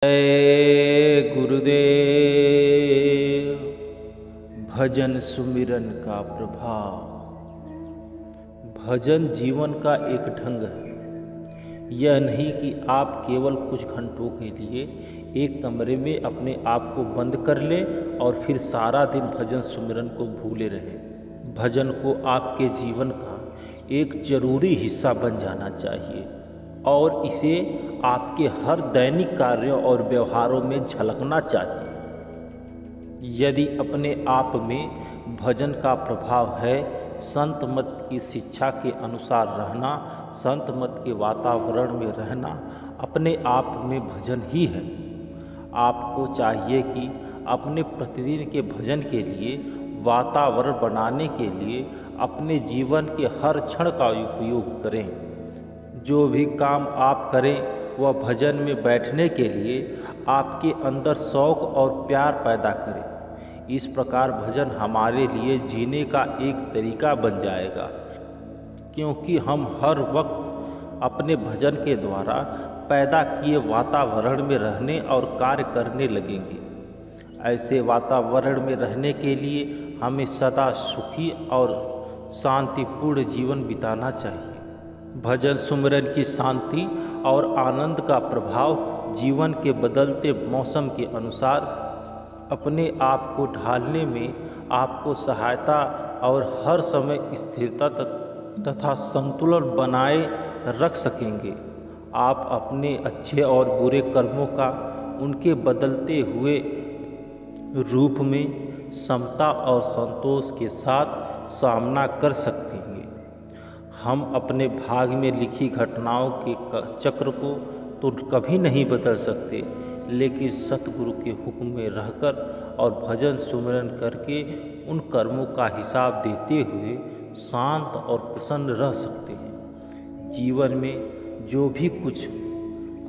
जय गुरुदेव। भजन सुमिरन का प्रभाव। भजन जीवन का एक ढंग है। यह नहीं कि आप केवल कुछ घंटों के लिए एक कमरे में अपने आप को बंद कर लें और फिर सारा दिन भजन सुमिरन को भूले रहें। भजन को आपके जीवन का एक जरूरी हिस्सा बन जाना चाहिए और इसे आपके हर दैनिक कार्यों और व्यवहारों में झलकना चाहिए। यदि अपने आप में भजन का प्रभाव है, संत मत की शिक्षा के अनुसार रहना, संत मत के वातावरण में रहना अपने आप में भजन ही है। आपको चाहिए कि अपने प्रतिदिन के भजन के लिए वातावरण बनाने के लिए अपने जीवन के हर क्षण का उपयोग करें। जो भी काम आप करें वह भजन में बैठने के लिए आपके अंदर शौक़ और प्यार पैदा करे। इस प्रकार भजन हमारे लिए जीने का एक तरीका बन जाएगा, क्योंकि हम हर वक्त अपने भजन के द्वारा पैदा किए वातावरण में रहने और कार्य करने लगेंगे। ऐसे वातावरण में रहने के लिए हमें सदा सुखी और शांतिपूर्ण जीवन बिताना चाहिए। भजन सुमिरन की शांति और आनंद का प्रभाव जीवन के बदलते मौसम के अनुसार अपने आप को ढालने में आपको सहायता और हर समय स्थिरता तथा संतुलन बनाए रख सकेंगे। आप अपने अच्छे और बुरे कर्मों का उनके बदलते हुए रूप में समता और संतोष के साथ सामना कर सकेंगे। हम अपने भाग्य में लिखी घटनाओं के चक्र को तो कभी नहीं बदल सकते, लेकिन सतगुरु के हुक्म में रहकर और भजन सुमिरन करके उन कर्मों का हिसाब देते हुए शांत और प्रसन्न रह सकते हैं। जीवन में जो भी कुछ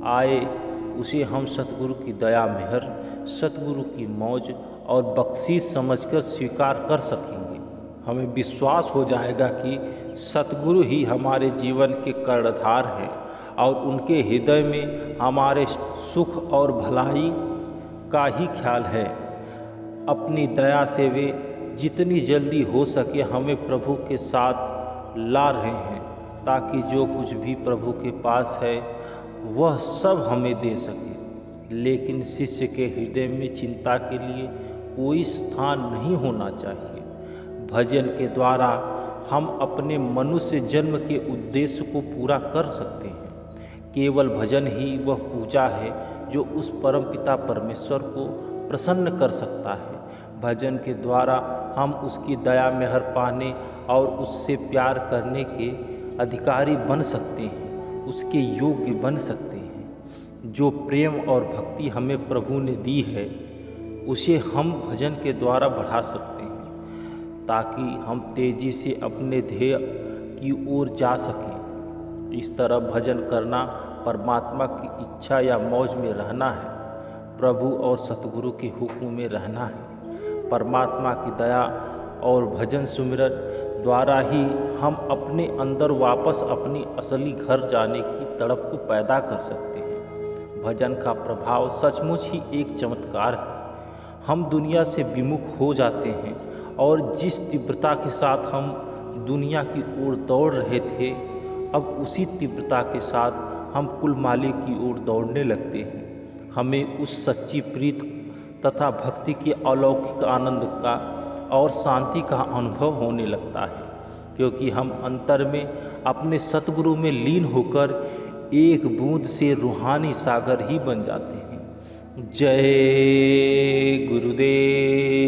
आए उसे हम सतगुरु की दया मेहर, सतगुरु की मौज और बख्शीश समझकर स्वीकार कर सकेंगे। हमें विश्वास हो जाएगा कि सतगुरु ही हमारे जीवन के कर्णधार हैं और उनके हृदय में हमारे सुख और भलाई का ही ख्याल है। अपनी दया से वे जितनी जल्दी हो सके हमें प्रभु के साथ ला रहे हैं, ताकि जो कुछ भी प्रभु के पास है वह सब हमें दे सके। लेकिन शिष्य के हृदय में चिंता के लिए कोई स्थान नहीं होना चाहिए। भजन के द्वारा हम अपने मनुष्य जन्म के उद्देश्य को पूरा कर सकते हैं। केवल भजन ही वह पूजा है जो उस परमपिता परमेश्वर को प्रसन्न कर सकता है। भजन के द्वारा हम उसकी दया मेहर पाने और उससे प्यार करने के अधिकारी बन सकते हैं, उसके योग्य बन सकते हैं। जो प्रेम और भक्ति हमें प्रभु ने दी है उसे हम भजन के द्वारा बढ़ा सकते हैं, ताकि हम तेजी से अपने ध्येय की ओर जा सकें। इस तरह भजन करना परमात्मा की इच्छा या मौज में रहना है, प्रभु और सतगुरु के हुक्म में रहना है। परमात्मा की दया और भजन सुमिरन द्वारा ही हम अपने अंदर वापस अपनी असली घर जाने की तड़प को पैदा कर सकते हैं। भजन का प्रभाव सचमुच ही एक चमत्कार है। हम दुनिया से विमुख हो जाते हैं और जिस तीव्रता के साथ हम दुनिया की ओर दौड़ रहे थे, अब उसी तीव्रता के साथ हम कुल मालिक की ओर दौड़ने लगते हैं। हमें उस सच्ची प्रीत तथा भक्ति के अलौकिक आनंद का और शांति का अनुभव होने लगता है, क्योंकि हम अंतर में अपने सतगुरु में लीन होकर एक बूंद से रूहानी सागर ही बन जाते हैं। जय गुरुदेव।